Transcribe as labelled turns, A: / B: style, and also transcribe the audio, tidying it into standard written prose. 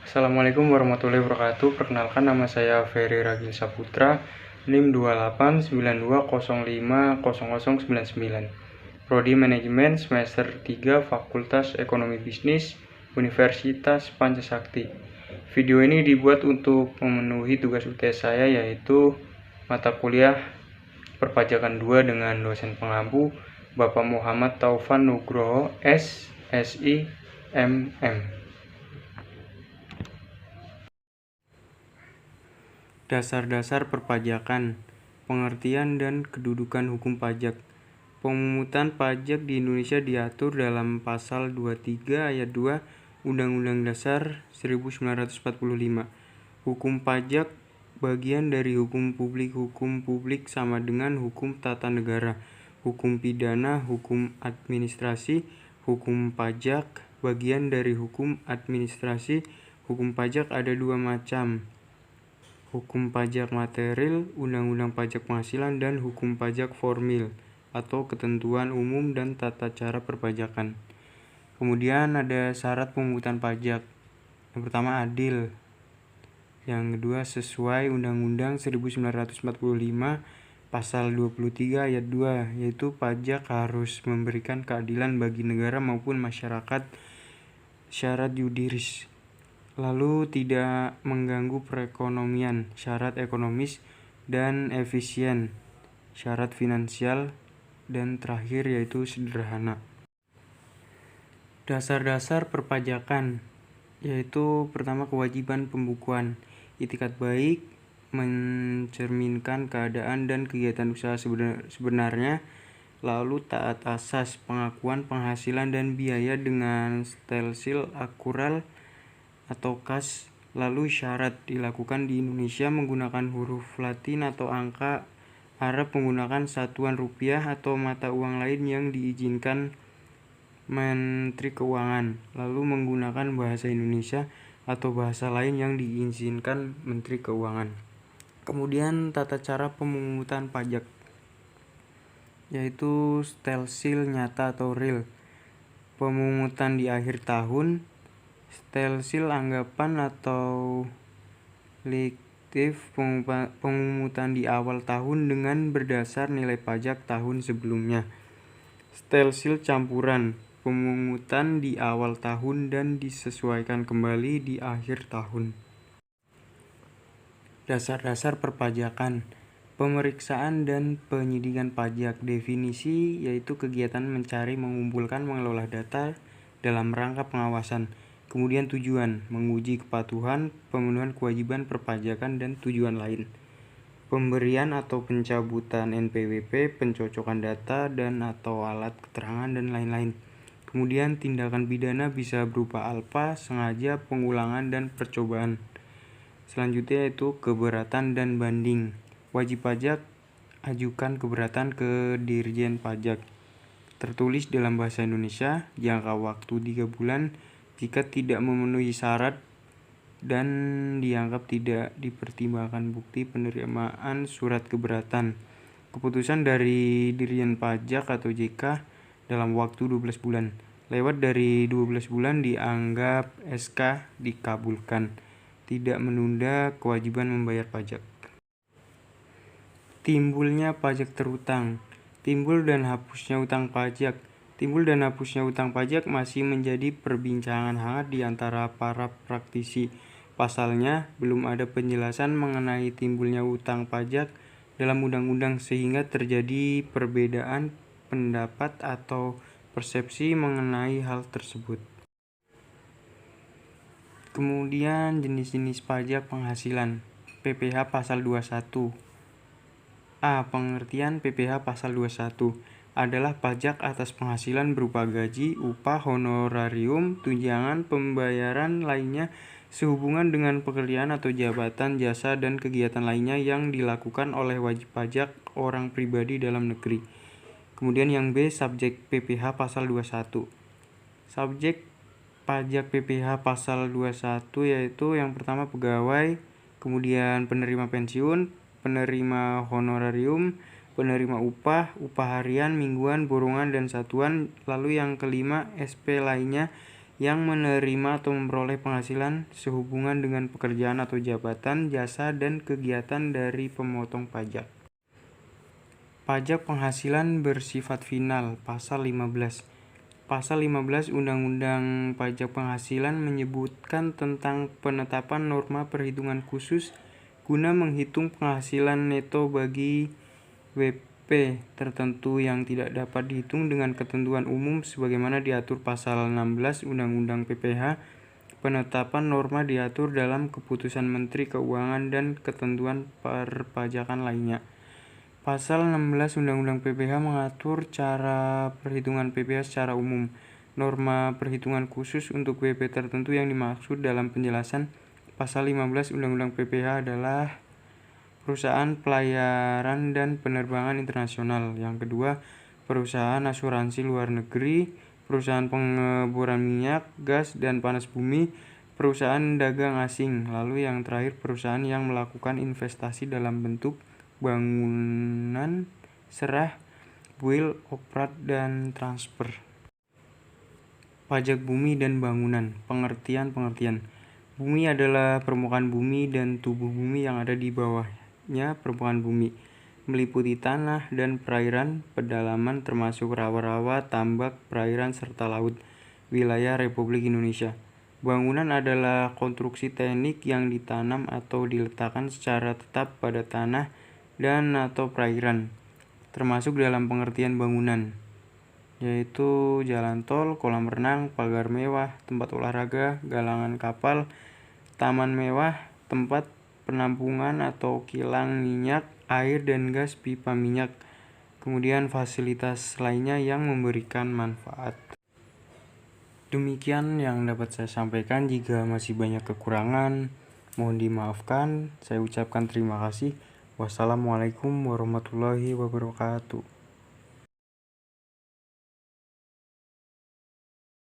A: Assalamualaikum warahmatullahi wabarakatuh. Perkenalkan, nama saya Ferry Ragil Saputra, NIM 2892050099. Prodi Manajemen semester 3 Fakultas Ekonomi Bisnis Universitas Pancasakti. Video ini dibuat untuk memenuhi tugas UTS saya, yaitu mata kuliah Perpajakan 2 dengan dosen pengampu Bapak Muhammad Taufan Nugroho SSI MM. Dasar-dasar perpajakan, pengertian dan kedudukan hukum pajak. Pemungutan pajak di Indonesia diatur dalam Pasal 23 Ayat 2 Undang-Undang Dasar 1945. Hukum pajak bagian dari hukum publik. Hukum publik sama dengan hukum tata negara, hukum pidana, hukum administrasi. Hukum pajak bagian dari hukum administrasi. Hukum pajak ada dua macam: hukum pajak material, undang-undang pajak penghasilan, dan hukum pajak formil atau ketentuan umum dan tata cara perpajakan. Kemudian ada syarat pemungutan pajak. Yang pertama, adil. Yang kedua, sesuai Undang-Undang 1945 Pasal 23 Ayat 2, yaitu pajak harus memberikan keadilan bagi negara maupun masyarakat. Syarat yuridis, lalu tidak mengganggu perekonomian, syarat ekonomis dan efisien, syarat finansial, dan terakhir yaitu sederhana. Dasar-dasar perpajakan, yaitu pertama, kewajiban pembukuan. Itikat baik mencerminkan keadaan dan kegiatan usaha sebenarnya, lalu taat asas, pengakuan penghasilan dan biaya dengan stensil akural atau kas, lalu syarat dilakukan di Indonesia menggunakan huruf Latin atau angka Arab, menggunakan satuan rupiah atau mata uang lain yang diizinkan Menteri Keuangan, lalu menggunakan bahasa Indonesia atau bahasa lain yang diizinkan Menteri Keuangan. Kemudian tata cara pemungutan pajak, yaitu stensil nyata atau real, pemungutan di akhir tahun, stensil anggapan atau lektif, pemungutan di awal tahun dengan berdasar nilai pajak tahun sebelumnya, stensil campuran, pemungutan di awal tahun dan disesuaikan kembali di akhir tahun. Dasar-dasar perpajakan, pemeriksaan dan penyidikan pajak. Definisi, yaitu kegiatan mencari, mengumpulkan, mengelola data dalam rangka pengawasan. Kemudian tujuan, menguji kepatuhan, pemenuhan kewajiban perpajakan dan tujuan lain. Pemberian atau pencabutan NPWP, pencocokan data dan atau alat keterangan dan lain-lain. Kemudian tindakan pidana bisa berupa alpa, sengaja, pengulangan, dan percobaan. Selanjutnya yaitu keberatan dan banding. Wajib pajak ajukan keberatan ke Dirjen Pajak. Tertulis dalam bahasa Indonesia, jangka waktu 3 bulan jika tidak memenuhi syarat dan dianggap tidak dipertimbangkan bukti penerimaan surat keberatan. Keputusan dari Dirjen Pajak atau JK dalam waktu 12 bulan. Lewat dari 12 bulan dianggap SK dikabulkan. Tidak menunda kewajiban membayar pajak. Timbulnya pajak terutang. Timbul dan hapusnya utang pajak. Timbul dan hapusnya utang pajak masih menjadi perbincangan hangat di antara para praktisi. Pasalnya, belum ada penjelasan mengenai timbulnya utang pajak dalam undang-undang, sehingga terjadi perbedaan pendapat atau persepsi mengenai hal tersebut. Kemudian jenis-jenis pajak penghasilan. PPh Pasal 21. A. Pengertian PPh Pasal 21 adalah pajak atas penghasilan berupa gaji, upah, honorarium, tunjangan, pembayaran lainnya sehubungan dengan pekerjaan atau jabatan, jasa, dan kegiatan lainnya yang dilakukan oleh wajib pajak orang pribadi dalam negeri. Kemudian yang B, subjek PPh Pasal 21. Subjek pajak PPh Pasal 21 yaitu yang pertama pegawai, kemudian penerima pensiun, penerima honorarium, penerima upah, upah harian, mingguan, borongan, dan satuan. Lalu yang kelima, SP lainnya yang menerima atau memperoleh penghasilan sehubungan dengan pekerjaan atau jabatan, jasa, dan kegiatan dari pemotong pajak. Pajak penghasilan bersifat final. Pasal 15. Pasal 15 Undang-Undang Pajak Penghasilan menyebutkan tentang penetapan norma perhitungan khusus guna menghitung penghasilan neto bagi WP tertentu yang tidak dapat dihitung dengan ketentuan umum sebagaimana diatur pasal 16 Undang-Undang PPH. Penetapan norma diatur dalam Keputusan Menteri Keuangan dan ketentuan perpajakan lainnya. Pasal 16 Undang-Undang PPH mengatur cara perhitungan PPH secara umum. Norma perhitungan khusus untuk WP tertentu yang dimaksud dalam penjelasan Pasal 15 Undang-Undang PPH adalah perusahaan pelayaran dan penerbangan internasional. Yang kedua, perusahaan asuransi luar negeri, perusahaan pengeboran minyak, gas, dan panas bumi, perusahaan dagang asing. Lalu yang terakhir, perusahaan yang melakukan investasi dalam bentuk bangunan, serah, build, operate, dan transfer. Pajak bumi dan bangunan. Pengertian. Bumi adalah permukaan bumi dan tubuh bumi yang ada di bawahnya permukaan bumi, meliputi tanah dan perairan pedalaman termasuk rawa-rawa, tambak, perairan, serta laut, wilayah Republik Indonesia. Bangunan adalah konstruksi teknik yang ditanam atau diletakkan secara tetap pada tanah dan atau perairan, termasuk dalam pengertian bangunan, yaitu jalan tol, kolam renang, pagar mewah, tempat olahraga, galangan kapal, taman mewah, tempat penampungan atau kilang minyak, air dan gas, pipa minyak, kemudian fasilitas lainnya yang memberikan manfaat. Demikian yang dapat saya sampaikan. Jika masih banyak kekurangan, mohon dimaafkan. Saya ucapkan terima kasih. Wassalamualaikum warahmatullahi wabarakatuh.